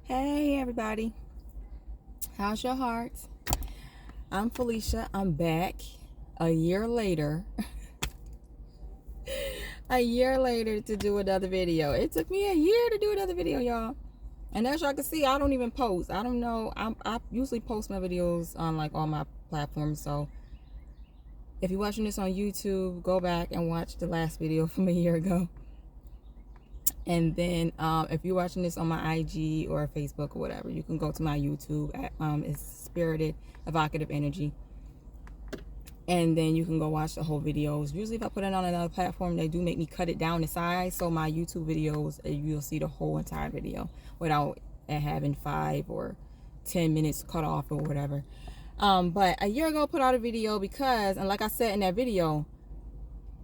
Hey everybody, how's your heart? I'm Felicia. I'm back a year later. A year later to do another video. It took me a year to do another video, y'all. And as y'all can see, I don't even post. I don't know. I usually post my videos on like all my platforms. So if you're watching this on YouTube, go back and watch the last video from a year ago. And then if you're watching this on my IG or Facebook or whatever, you can go to my YouTube at it's Spirited Evocative Energy, and then you can go watch the whole videos. Usually if I put it on another platform, they do make me cut it down to size, so my YouTube videos, you'll see the whole entire video without having 5 or 10 minutes cut off or whatever. But a year ago I put out a video because, and like I said in that video,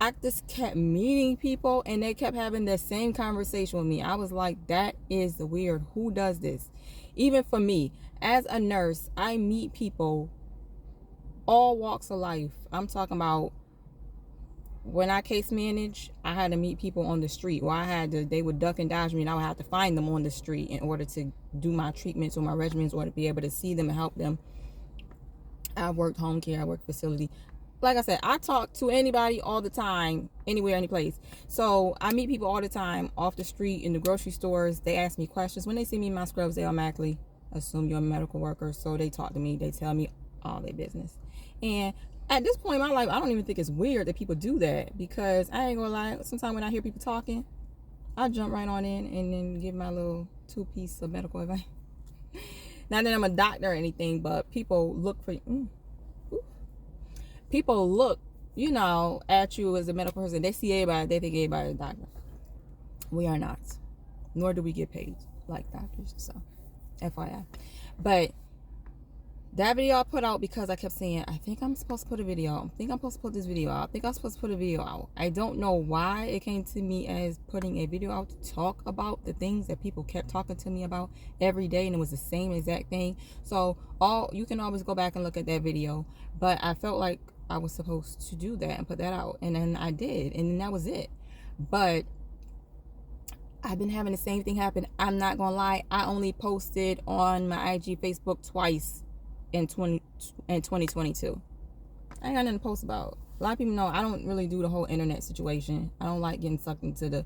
I just kept meeting people and they kept having the same conversation with me. I was like, that is weird. Who does this? Even for me, as a nurse, I meet people all walks of life. I'm talking about when I case manage, I had to meet people on the street. Or they would duck and dodge me and I would have to find them on the street in order to do my treatments or my regimens or to be able to see them and help them. I worked home care, I worked facility. Like I said, I talk to anybody all the time, anywhere, any place. So I meet people all the time off the street, in the grocery stores. They ask me questions. When they see me in my scrubs, they automatically assume you're a medical worker. So they talk to me. They tell me all their business. And at this point in my life, I don't even think it's weird that people do that, because I ain't gonna lie. Sometimes when I hear people talking, I jump right on in and then give my little 2-piece of medical advice. Not that I'm a doctor or anything, but people look for people look, at you as a medical person. They see everybody, they think everybody's a doctor. We are not. Nor do we get paid like doctors. So, FYI. But that video I put out because I kept saying, I think I'm supposed to put a video out. I think I'm supposed to put this video out. I think I'm supposed to put a video out. I don't know why it came to me as putting a video out to talk about the things that people kept talking to me about every day, and it was the same exact thing. So you can always go back and look at that video. But I felt like I was supposed to do that and put that out, and then I did, and then that was it. But I've been having the same thing happen. I'm not gonna lie, I only posted on my IG, Facebook twice in 2022. I ain't got nothing to post about. A lot of people know I don't really do the whole internet situation. I don't like getting sucked into the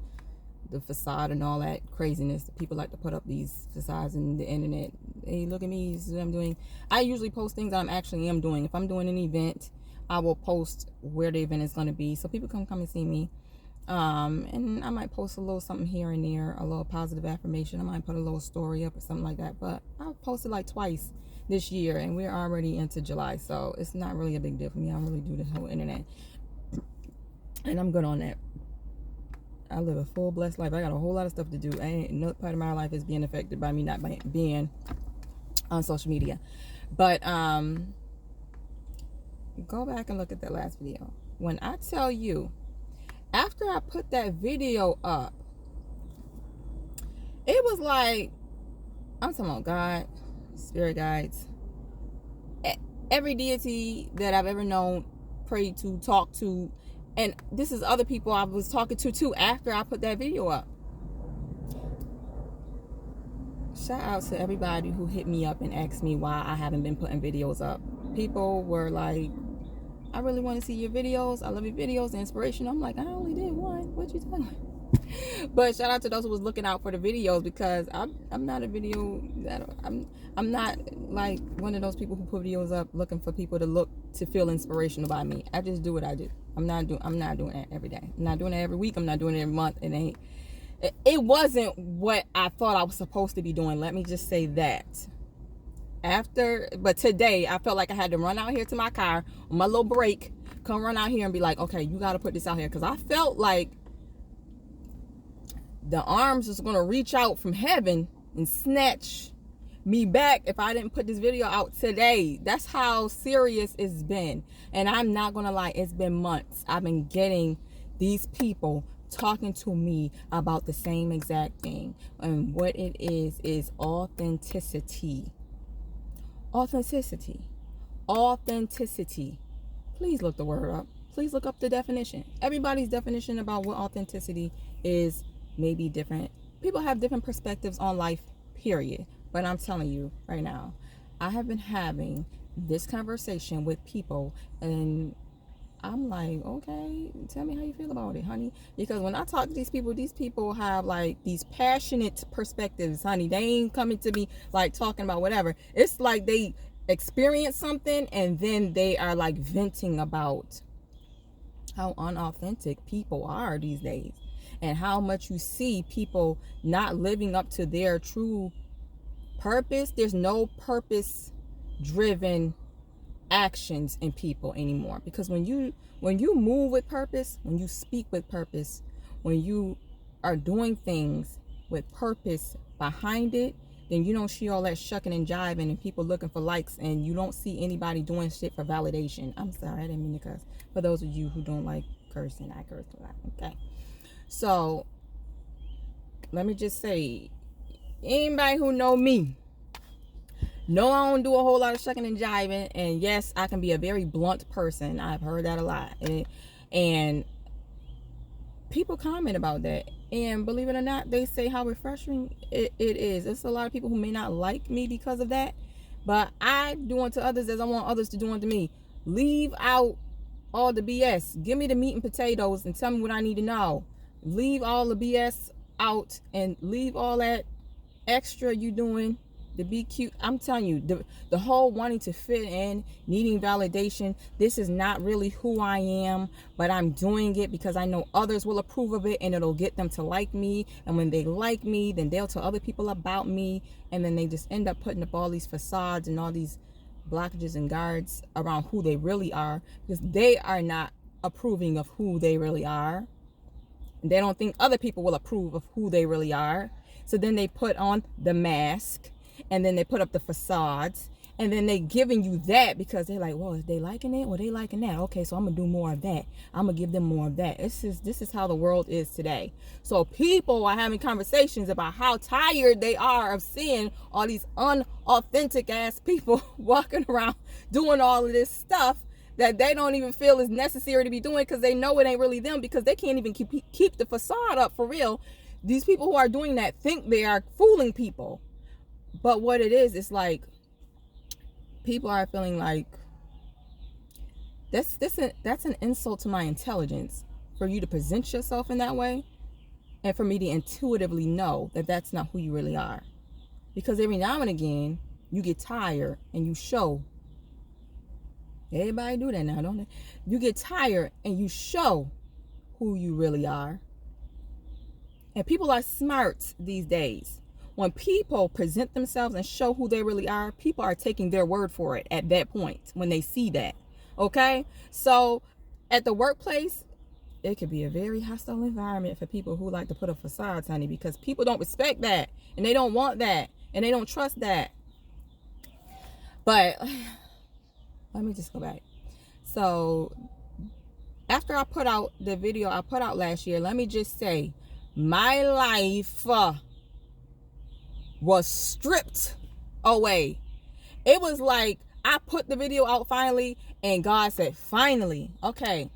facade and all that craziness. People like to put up these facades in the internet. Hey, look at me, this is what I'm doing. I usually post things that I'm actually doing. If I'm doing an event, I will post where the event is going to be, so people can come and see me. And I might post a little something here and there, a little positive affirmation. I might put a little story up or something like that. But I've posted like twice this year, and we're already into July, so it's not really a big deal for me. I don't really do the whole internet, and I'm good on that. I live a full blessed life. I got a whole lot of stuff to do. No part of my life is being affected by me not being on social media. But go back and look at that last video. When I tell you, after I put that video up, it was like, I'm talking about God, spirit guides, every deity that I've ever known, prayed to, talked to. And this is other people I was talking to too after I put that video up. Shout out to everybody who hit me up and asked me why I haven't been putting videos up. People were like, I really want to see your videos. I love your videos, the inspiration. I'm like, I only did one. What you talking? But shout out to those who was looking out for the videos, because I'm not a video that I'm not like one of those people who put videos up looking for people to feel inspirational by me. I just do what I do. I'm not doing that every day. I'm not doing it every week. I'm not doing it every month. It wasn't what I thought I was supposed to be doing. Let me just say that. But today I felt like I had to run out here to my car on my little break, come run out here and be like, okay, you got to put this out here, because I felt like the arms was going to reach out from heaven and snatch me back if I didn't put this video out today. That's how serious it's been. And I'm not going to lie, it's been months. I've been getting these people talking to me about the same exact thing. And what it is authenticity. Authenticity. Please look the word up. Please look up the definition. Everybody's definition about what authenticity is may be different. People have different perspectives on life, period. But I'm telling you right now, I have been having this conversation with people, and I'm like, okay, tell me how you feel about it, honey. Because when I talk to these people have like these passionate perspectives, honey. They ain't coming to me like talking about whatever. It's like they experience something and then they are like venting about how unauthentic people are these days, and how much you see people not living up to their true purpose. There's no purpose driven actions in people anymore, because when you move with purpose, when you speak with purpose, when you are doing things with purpose behind it, then you don't see all that shucking and jiving and people looking for likes, and you don't see anybody doing shit for validation. I'm sorry, I didn't mean to cuss. For those of you who don't like cursing, I curse a lot. Okay, so let me just say, anybody who know me, no, I don't do a whole lot of shucking and jiving. And yes, I can be a very blunt person. I've heard that a lot. And people comment about that. And believe it or not, they say how refreshing it is. There's a lot of people who may not like me because of that. But I do unto others as I want others to do unto me. Leave out all the BS. Give me the meat and potatoes and tell me what I need to know. Leave all the BS out and leave all that extra you doing to be cute. I'm telling you, the whole wanting to fit in, needing validation, this is not really who I am, but I'm doing it because I know others will approve of it and it'll get them to like me. And when they like me, then they'll tell other people about me. And then they just end up putting up all these facades and all these blockages and guards around who they really are, because they are not approving of who they really are. They don't think other people will approve of who they really are. So then they put on the mask, and then they put up the facades, and then they giving you that because they're like, well, is they liking it? Well, they liking that. Okay, so I'm gonna do more of that. I'm gonna give them more of that. This is how the world is today. So people are having conversations about how tired they are of seeing all these unauthentic ass people walking around doing all of this stuff that they don't even feel is necessary to be doing, because they know it ain't really them, because they can't even keep the facade up for real. These people who are doing that think they are fooling people. But what it is, it's like people are feeling like that's an insult to my intelligence for you to present yourself in that way, and for me to intuitively know that that's not who you really are. Because every now and again you get tired and you show. Everybody do that now, don't they? You get tired and you show who you really are. And people are smart these days. When people present themselves and show who they really are, people are taking their word for it at that point when they see that. Okay? So at the workplace, it could be a very hostile environment for people who like to put up facades, honey, because people don't respect that, and they don't want that, and they don't trust that. But let me just go back. So after I put out the video I put out last year, let me just say, my life was stripped away. It was like I put the video out finally, and God said, finally, okay,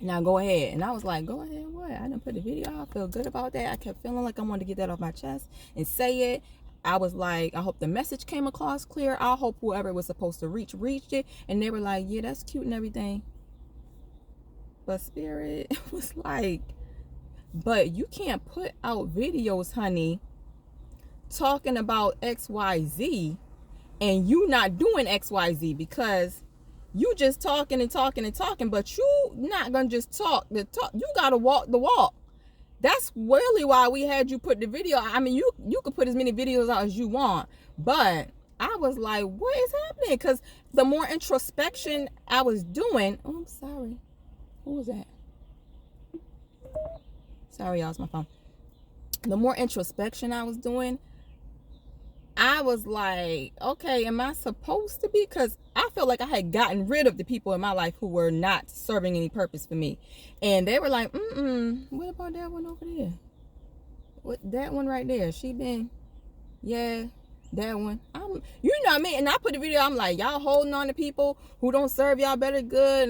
now go ahead. And I was like, go ahead, what? I didn't put the video out. I feel good about that. I kept feeling like I wanted to get that off my chest and say it. I was like, I hope the message came across clear. I hope whoever it was supposed to reach reached it. And they were like, yeah, that's cute and everything, but Spirit was like, but you can't put out videos, honey, talking about XYZ and you not doing XYZ, because you just talking and talking and talking, but you not gonna just talk the talk. You gotta walk the walk. That's really why we had you put the video. I mean, you could put as many videos out as you want, but I was like, what is happening? Because the more introspection I was doing, oh, I'm sorry, who was that? Sorry, y'all, it's my phone. The more introspection I was doing, I was like, okay, am I supposed to be? Because I felt like I had gotten rid of the people in my life who were not serving any purpose for me. And they were like, what about that one over there? What, that one right there? She been, yeah, that one. You know what I mean? And I put the video, I'm like, y'all holding on to people who don't serve y'all better good.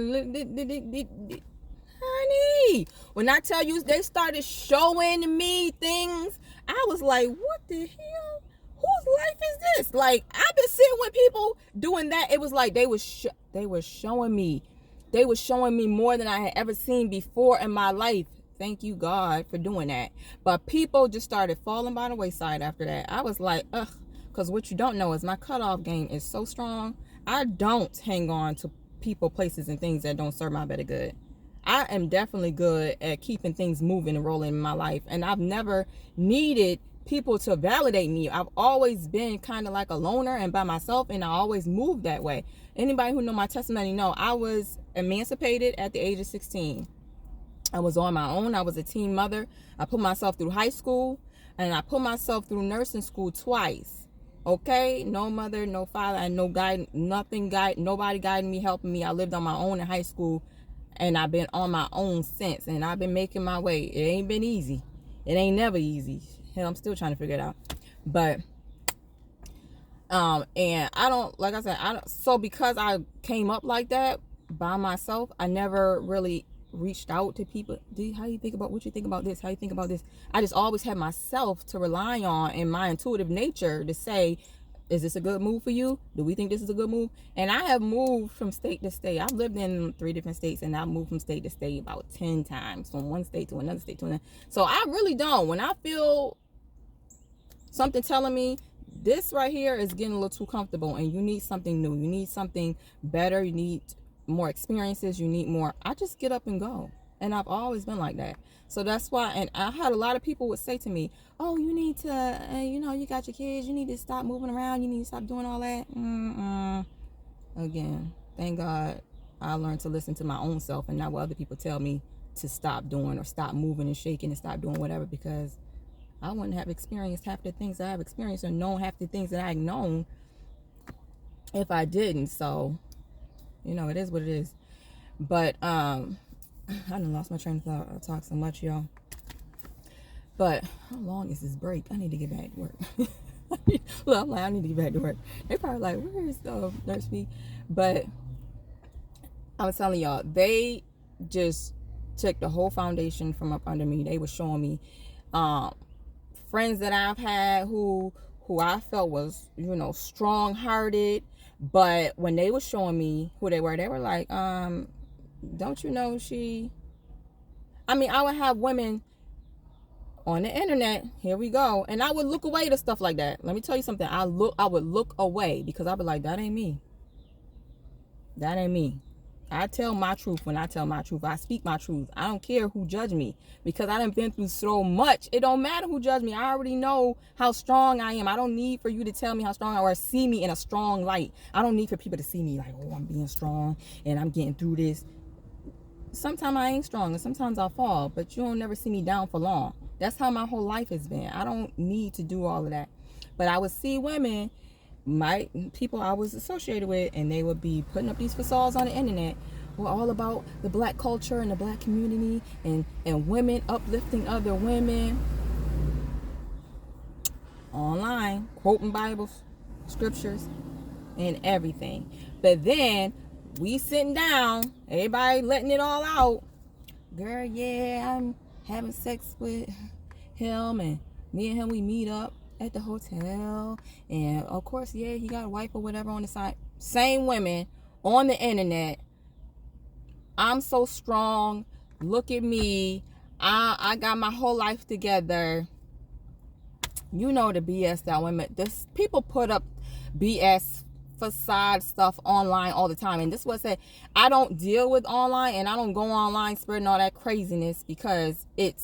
Honey, when I tell you they started showing me things, I was like, what the hell? Whose life this? Like, I've been sitting with people doing that. It was like they were showing me. They were showing me more than I had ever seen before in my life. Thank you, God, for doing that. But people just started falling by the wayside after that. I was like, ugh, because what you don't know is my cutoff game is so strong. I don't hang on to people, places, and things that don't serve my better good. I am definitely good at keeping things moving and rolling in my life. And I've never needed people to validate me. I've always been kind of like a loner and by myself, and I always moved that way. Anybody who know my testimony know I was emancipated at the age of 16. I was on my own. I was a teen mother. I put myself through high school, and I put myself through nursing school twice. Okay, no mother, no father, and no guide, nobody guiding me, helping me. I lived on my own in high school, and I've been on my own since, and I've been making my way. It ain't been easy. It ain't never easy. Hell, I'm still trying to figure it out. But and I don't, like I said, so because I came up like that by myself, I never really reached out to people. How you think about what you think about this? How you think about this? I just always had myself to rely on and my intuitive nature to say, is this a good move for you? Do we think this is a good move? And I have moved from state to state. I've lived in 3 different states, and I've moved from state to state about 10 times, from one state to another state to another. So I really don't. When I feel something telling me this right here is getting a little too comfortable and you need something new, you need something better, you need more experiences, you need more, I just get up and go. And I've always been like that. So that's why, and I had a lot of people would say to me, oh, you need to, you got your kids, you need to stop moving around, you need to stop doing all that. Again, thank God I learned to listen to my own self and not what other people tell me to stop doing or stop moving and shaking and stop doing whatever, because I wouldn't have experienced half the things that I've experienced or known half the things that I've known if I didn't. So, it is what it is. But I done lost my train of thought. I talk so much, y'all. But how long is this break? I need to get back to work. Well, I'm like, I need to get back to work. They probably like, where is the nurse fee? But I was telling y'all, they just took the whole foundation from up under me. They were showing me friends that I've had who I felt was, strong-hearted. But when they were showing me who they were like, don't you know I would have women on the internet, here we go, and I would look away to stuff like that. Let me tell you something. I would look away because I'd be like, that ain't me. That ain't me. I tell my truth when I tell my truth. I speak my truth. I don't care who judge me, because I done been through so much. It don't matter who judge me. I already know how strong I am. I don't need for you to tell me how strong I am or see me in a strong light. I don't need for people to see me like, oh, I'm being strong and I'm getting through this. Sometimes I ain't strong and sometimes I'll fall, but you don't never see me down for long. That's how my whole life has been. I don't need to do all of that. But I would see women, people I was associated with, and they would be putting up these facades on the internet. We're all about the black culture and the black community and women uplifting other women. Online, quoting Bibles, scriptures, and everything. But then we sitting down, everybody letting it all out. Girl, yeah, I'm having sex with him, and me and him, we meet up at the hotel, and of course, yeah, he got a wife or whatever on the side. Same women on the internet. I'm so strong. Look at me. I got my whole life together. You know the BS that women, people put up BS facade stuff online all the time. And this was said, I don't deal with online, and I don't go online spreading all that craziness, because it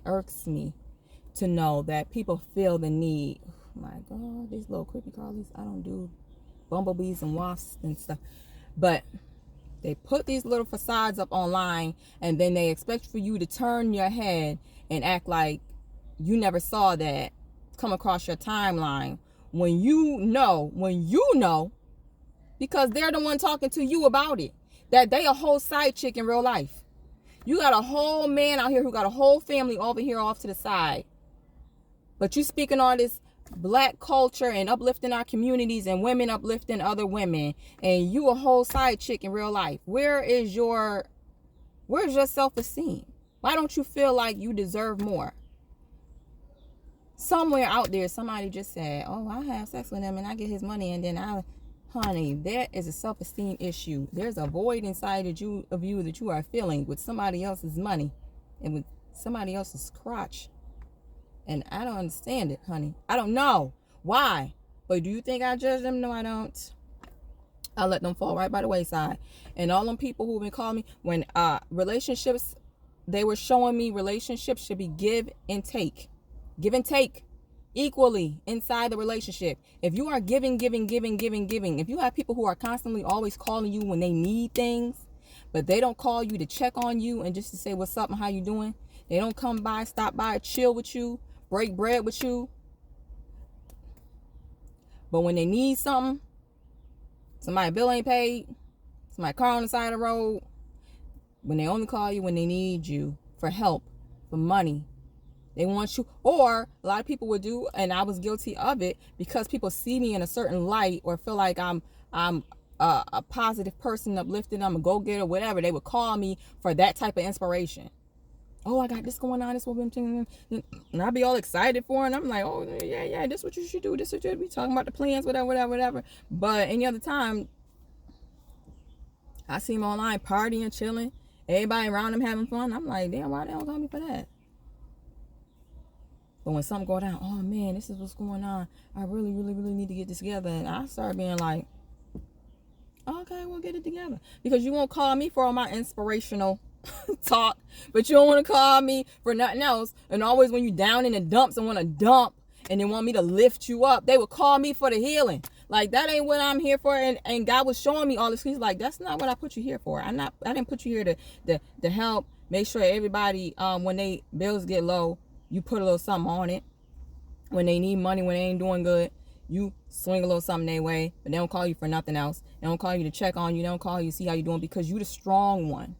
irks me to know that people feel the need. Oh my God, these little creepy crawlies. I don't do bumblebees and wasps and stuff. But they put these little facades up online, and then they expect for you to turn your head and act like you never saw that come across your timeline, when you know, because they're the one talking to you about it, that they a whole side chick in real life. You got a whole man out here who got a whole family over here off to the side. But you speaking all this black culture and uplifting our communities and women uplifting other women, and you a whole side chick in real life. Where's your self-esteem? Why don't you feel like you deserve more? somewhere out there, somebody just said, oh, I have sex with him and I get his money, and then honey, that is a self-esteem issue. There's a void inside of you that you are filling with somebody else's money and with somebody else's crotch. And I don't understand it, honey. I don't know why. But do you think I judge them? No, I don't. I let them fall right by the wayside. And all them people who've been calling me, when relationships, they were showing me relationships should be give and take equally inside the relationship. If you are giving, if you have people who are constantly always calling you when they need things, but they don't call you to check on you and just to say what's up and how you doing, they don't come by, stop by, chill with you, break bread with you, but when they need something, somebody's bill ain't paid, somebody car on the side of the road, when they only call you when they need you for help, for money, they want you. Or a lot of people would do, and I was guilty of it, because people see me in a certain light or feel like I'm a positive person, uplifted, I'm a go-getter, whatever. They would call me for that type of inspiration. Oh, I got this going on, this one thing, and I'd be all excited for it. And I'm like, oh yeah, this is what you should do. This is what you should be talking about, the plans, whatever. But any other time, I see them online partying, chilling, everybody around them having fun. I'm like, damn, why they don't call me for that? But when something go down, oh man, this is what's going on, I really need to get this together. And I start being like, okay, we'll get it together. Because you won't call me for all my inspirational talk, but you don't want to call me for nothing else. And always when you down in the dumps and want to dump and they want me to lift you up, they would call me for the healing. Like, that ain't what I'm here for. And God was showing me all this. He's like, that's not what I put you here for. I didn't put you here to help make sure everybody, when they bills get low, you put a little something on it. When they need money, when they ain't doing good, you swing a little something their way. But they don't call you for nothing else. They don't call you to check on you. They don't call you to see how you doing, because you the strong one.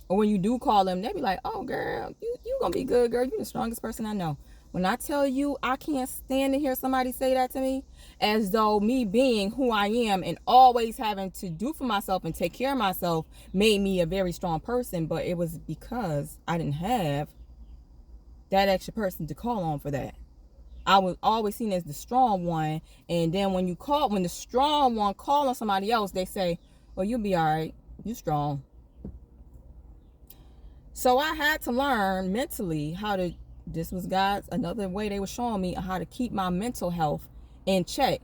Or when you do call them, they be like, oh girl, you gonna be good, girl. You the strongest person I know. When I tell you, I can't stand to hear somebody say that to me, as though me being who I am and always having to do for myself and take care of myself made me a very strong person. But it was because I didn't have that extra person to call on for that. I was always seen as the strong one. And then when the strong one call on somebody else, they say, well, you'll be all right. You strong. So I had to learn mentally this was another way they were showing me how to keep my mental health in check.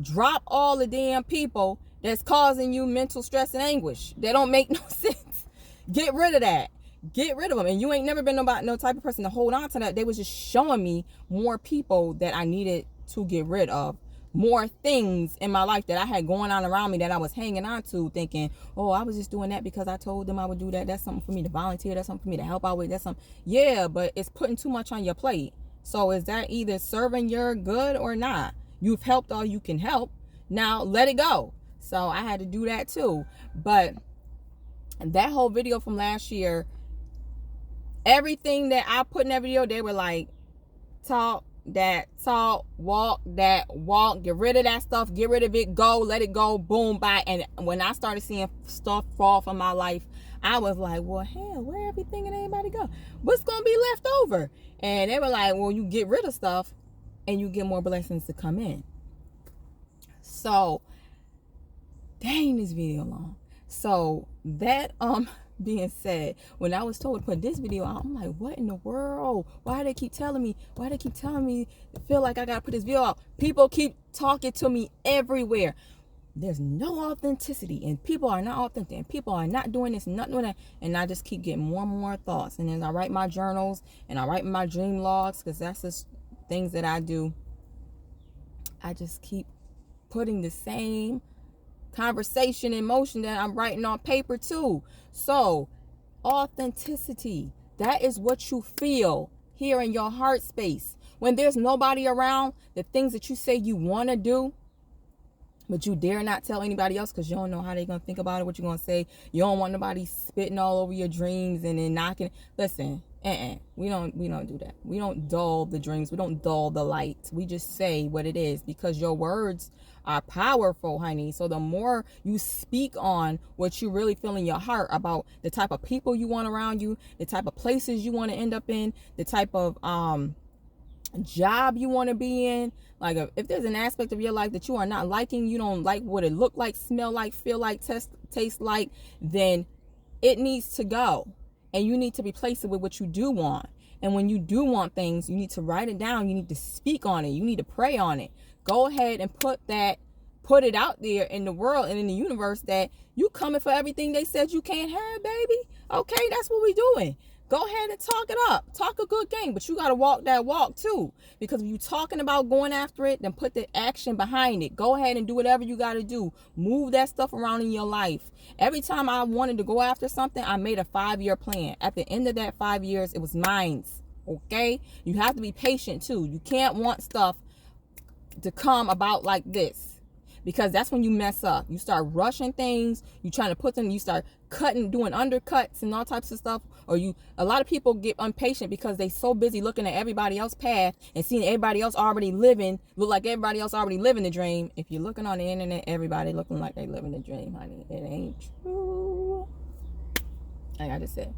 Drop all the damn people that's causing you mental stress and anguish. They don't make no sense. Get rid of that. Get rid of them. And you ain't never been no type of person to hold on to that. They was just showing me more people that I needed to get rid of. More things in my life that I had going on around me that I was hanging on to, thinking, oh, I was just doing that because I told them I would do that. That's something for me to volunteer. That's something for me to help out with. That's something. Yeah, but it's putting too much on your plate. So is that either serving your good or not? You've helped all you can help. Now let it go. So I had to do that too. But that whole video from last year, everything that I put in that video, they were like, talk, walk, get rid of that stuff, get rid of it, go, let it go, boom, bye. And when I started seeing stuff fall from my life, I was like, well, hell, where everything and everybody go? What's gonna be left over? And they were like, well, you get rid of stuff and you get more blessings to come in. So, dang, this video long. So that being said, when I was told to put this video out, I'm like, what in the world? Why do they keep telling me to feel like I gotta put this video out? People keep talking to me everywhere. There's no authenticity, and people are not authentic, and people are not doing this and not doing that. And I just keep getting more and more thoughts. And as I write my journals and I write my dream logs, because that's just things that I do, I just keep putting the same conversation in motion that I'm writing on paper too. So authenticity, that is what you feel here in your heart space when there's nobody around. The things that you say you want to do, but you dare not tell anybody else because you don't know how they're gonna think about it, what you're gonna say. You don't want nobody spitting all over your dreams and then knocking. Listen, we don't do that. We don't dull the dreams. We don't dull the light. We just say what it is, because your words are powerful, honey. So the more you speak on what you really feel in your heart about the type of people you want around you, the type of places you want to end up in, the type of job you want to be in, like if there's an aspect of your life that you are not liking, you don't like what it look like, smell like, feel like, taste like, then it needs to go. And you need to replace it with what you do want. And when you do want things, you need to write it down. You need to speak on it. You need to pray on it. Go ahead and put it out there in the world and in the universe that you coming for everything they said you can't have, baby. Okay, that's what we doing. Go ahead and talk it up. Talk a good game, but you got to walk that walk too. Because if you're talking about going after it, then put the action behind it. Go ahead and do whatever you got to do. Move that stuff around in your life. Every time I wanted to go after something, I made a 5-year plan. At the end of that 5 years, it was mine. Okay? You have to be patient too. You can't want stuff to come about like this. Because that's when you mess up. You start rushing things. You trying to put them. You start cutting, doing undercuts and all types of stuff. Or a lot of people get impatient because they so busy looking at everybody else's path and seeing everybody else already living, look like everybody else already living the dream. If you're looking on the internet, everybody looking like they living the dream, honey. It ain't true. Like I just said,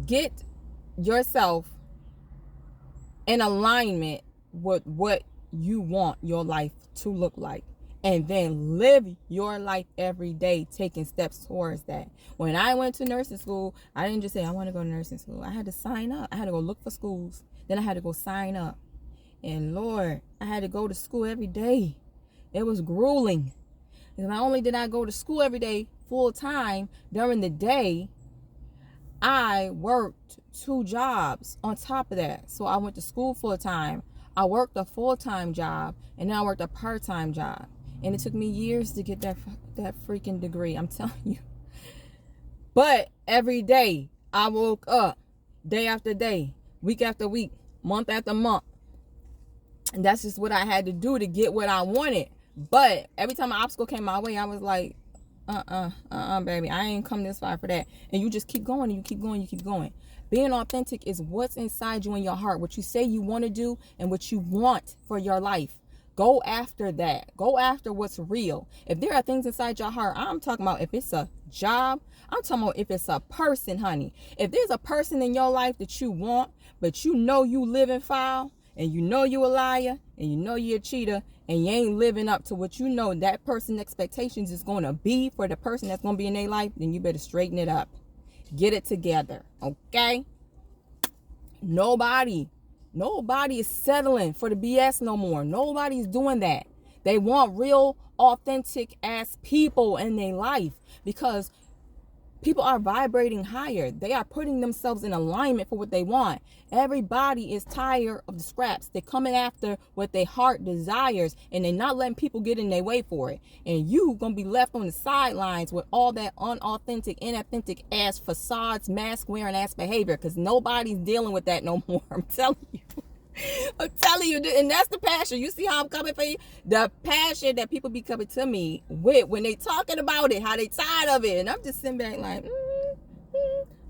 get yourself in alignment with what you want your life to look like, and then live your life every day taking steps towards that. When I went to nursing school, I didn't just say I want to go to nursing school. I had to sign up. I had to go look for schools. Then I had to go sign up. And Lord, I had to go to school every day. It was grueling. And not only did I go to school every day full time, during the day I worked 2 jobs on top of that. So I went to school full time, I worked a full-time job, and then I worked a part-time job. And it took me years to get that freaking degree, I'm telling you. But every day, I woke up, day after day, week after week, month after month. And that's just what I had to do to get what I wanted. But every time an obstacle came my way, I was like, baby, I ain't come this far for that. And you just keep going, and you keep going, you keep going. Being authentic is what's inside you in your heart, what you say you want to do and what you want for your life. Go after that. Go after what's real. If there are things inside your heart, I'm talking about if it's a job, I'm talking about if it's a person, honey. If there's a person in your life that you want, but you know you living foul, and you know you a liar, and you know you're a cheater, and you ain't living up to what you know that person's expectations is going to be for the person that's going to be in their life, then you better straighten it up. Get it together, okay? Nobody is settling for the BS no more. Nobody's doing that. They want real, authentic ass people in their life, because people are vibrating higher. They are putting themselves in alignment for what they want. Everybody is tired of the scraps. They're coming after what their heart desires, and they're not letting people get in their way for it. And you gonna be left on the sidelines with all that unauthentic, inauthentic ass facades, mask wearing ass behavior, because nobody's dealing with that no more. I'm telling you. I'm telling you, and that's the passion. You see how I'm coming for you? The passion that people be coming to me with when they talking about it, how they tired of it, and I'm just sitting back like,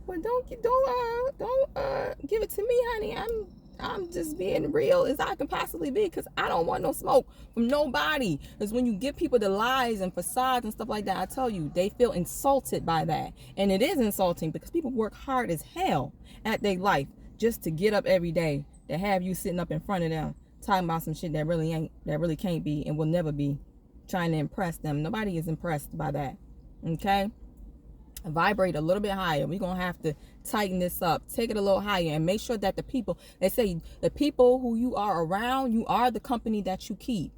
well, don't give it to me, honey. I'm just being real as I can possibly be, because I don't want no smoke from nobody. Because when you give people the lies and facades and stuff like that, I tell you, they feel insulted by that, and it is insulting because people work hard as hell at their life just to get up every day. To have you sitting up in front of them talking about some shit that really can't be and will never be, trying to impress them. Nobody is impressed by that. Okay? Vibrate a little bit higher. We're going to have to tighten this up. Take it a little higher and make sure that they say the people who you are around, you are the company that you keep.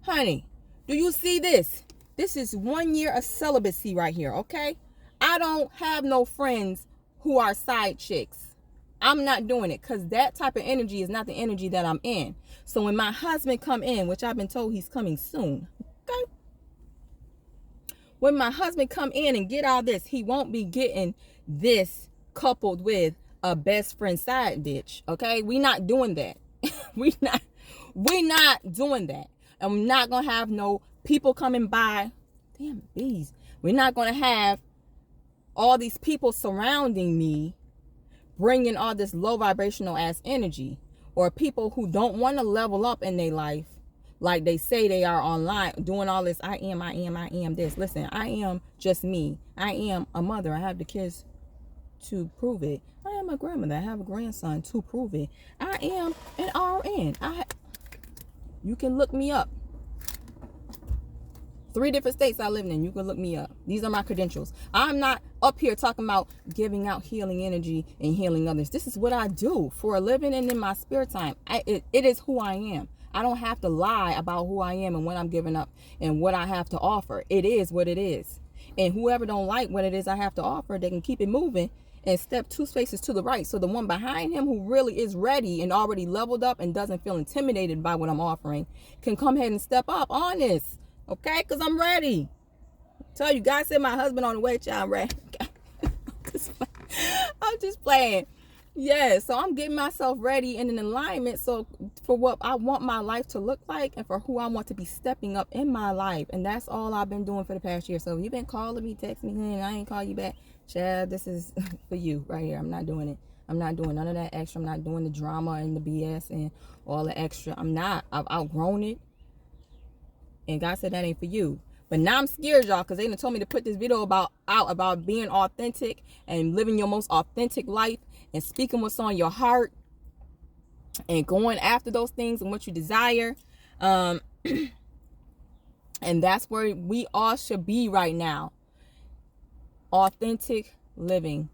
Honey, do you see this? This is 1 year of celibacy right here, okay? I don't have no friends who are side chicks. I'm not doing it, because that type of energy is not the energy that I'm in. So when my husband come in, which I've been told he's coming soon, okay? When my husband come in and get all this, he won't be getting this coupled with a best friend side bitch, okay? We not doing that. we not doing that. And we're not going to have no people coming by. Damn bees. We're not going to have all these people surrounding me bringing all this low vibrational ass energy, or people who don't want to level up in their life like they say they are online doing all this I am this. Listen, I am just me. I am a mother. I have the kids to prove it. I am a grandmother. I have a grandson to prove it. I am an RN. You can look me up. 3 different states I live in. You can look me up. These are my credentials. I'm not up here talking about giving out healing energy and healing others. This is what I do for a living and in my spare time. It is who I am. I don't have to lie about who I am and what I'm giving up and what I have to offer. It is what it is. And whoever don't like what it is I have to offer, they can keep it moving and step 2 spaces to the right. So the one behind him who really is ready and already leveled up and doesn't feel intimidated by what I'm offering can come ahead and step up on this. Okay, because I'm ready. Tell you, God said my husband on the way, child. I'm ready. I'm just playing. Yeah, so I'm getting myself ready and in alignment. So for what I want my life to look like and for who I want to be stepping up in my life. And that's all I've been doing for the past year. So if you've been calling me, texting me, and I ain't call you back, child, this is for you right here. I'm not doing it. I'm not doing none of that extra. I'm not doing the drama and the BS and all the extra. I'm not. I've outgrown it. And God said that ain't for you. But now I'm scared, y'all, because they done told me to put this video about being authentic and living your most authentic life and speaking what's on your heart and going after those things and what you desire. And that's where we all should be right now. Authentic living.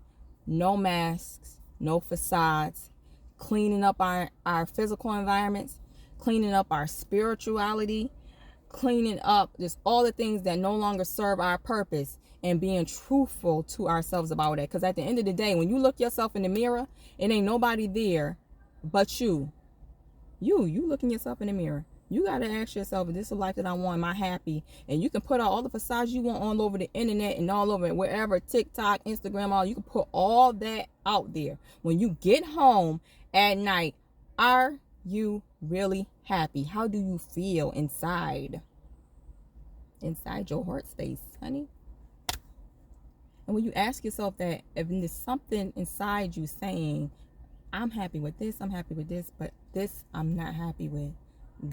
No masks, no facades. Cleaning up our physical environments. Cleaning up our spirituality. Cleaning up just all the things that no longer serve our purpose and being truthful to ourselves about that. Because at the end of the day, when you look yourself in the mirror, it ain't nobody there but you. You looking yourself in the mirror. You got to ask yourself, is this the life that I want? Am I happy? And you can put out all the facades you want all over the internet and all over wherever, TikTok, Instagram, all. You can put all that out there. When you get home at night, are you really happy? How do you feel inside your heart space, honey? And when you ask yourself that, if there's something inside you saying, I'm happy with this, but this I'm not happy with,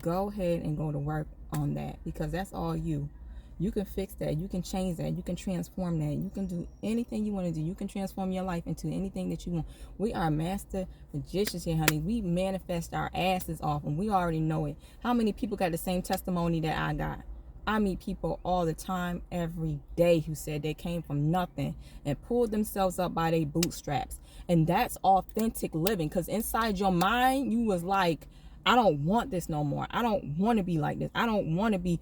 go ahead and go to work on that, because that's all you. You can fix that. You can change that. You can transform that. You can do anything you want to do. You can transform your life into anything that you want. We are master magicians here, honey. We manifest our asses off, and we already know it. How many people got the same testimony that I got? I meet people all the time, every day, who said they came from nothing and pulled themselves up by their bootstraps. And that's authentic living, because inside your mind, you was like, I don't want this no more. I don't want to be like this. I don't want to be.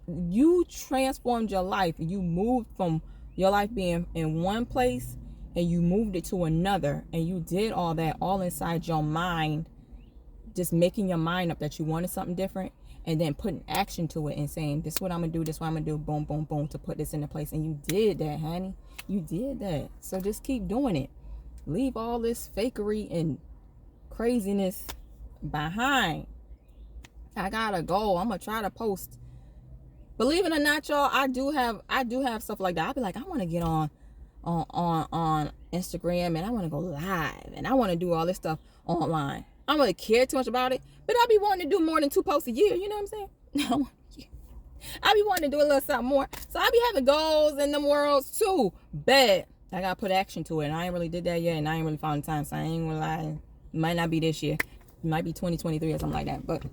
You transformed your life. You moved from your life being in one place and you moved it to another. And you did all that all inside your mind, just making your mind up that you wanted something different and then putting action to it and saying, this is what I'm going to do. This is what I'm going to do. Boom, boom, boom, to put this into place. And you did that, honey. You did that. So just keep doing it. Leave all this fakery and craziness behind. I gotta go. I'm gonna try to post. Believe it or not, y'all, I do have stuff like that. I'll be like, I want to get on Instagram and I want to go live and I want to do all this stuff online. I don't really care too much about it, but I be wanting to do more than 2 posts a year. You know what I'm saying? No, I be wanting to do a little something more. So I be having goals in them worlds too. But I gotta put action to it. And I ain't really did that yet, and I ain't really found the time. So I ain't gonna lie. It might not be this year. It might be 2023 or something like that. But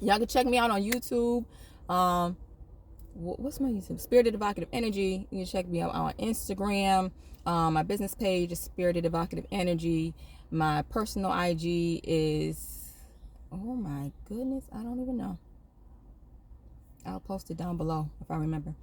y'all can check me out on YouTube. What's my YouTube? Spirited Evocative Energy. You can check me out on Instagram. My business page is Spirited Evocative Energy. My personal IG is, oh my goodness, I don't even know. I'll post it down below if I remember.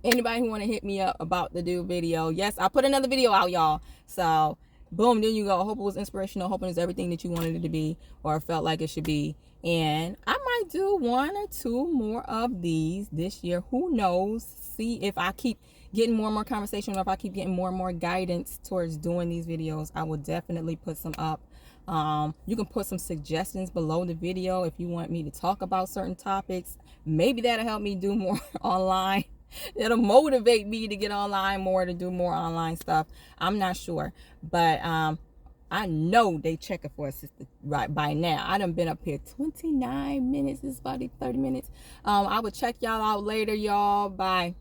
Anybody who want to hit me up about the new video, yes, I put another video out, y'all. So boom, there you go. I hope it was inspirational. Hoping it's everything that you wanted it to be or felt like it should be. And I might do 1 or 2 more of these this year. Who knows? See if I keep getting more and more conversation, or if I keep getting more and more guidance towards doing these videos, I will definitely put some up. You can put some suggestions below the video if you want me to talk about certain topics. Maybe that'll help me do more online. It'll motivate me to get online more, to do more online stuff. I'm not sure, but I know they checking for a sister right by now. I done been up here 29 minutes. This is about 30 minutes. I will check y'all out later, y'all. Bye.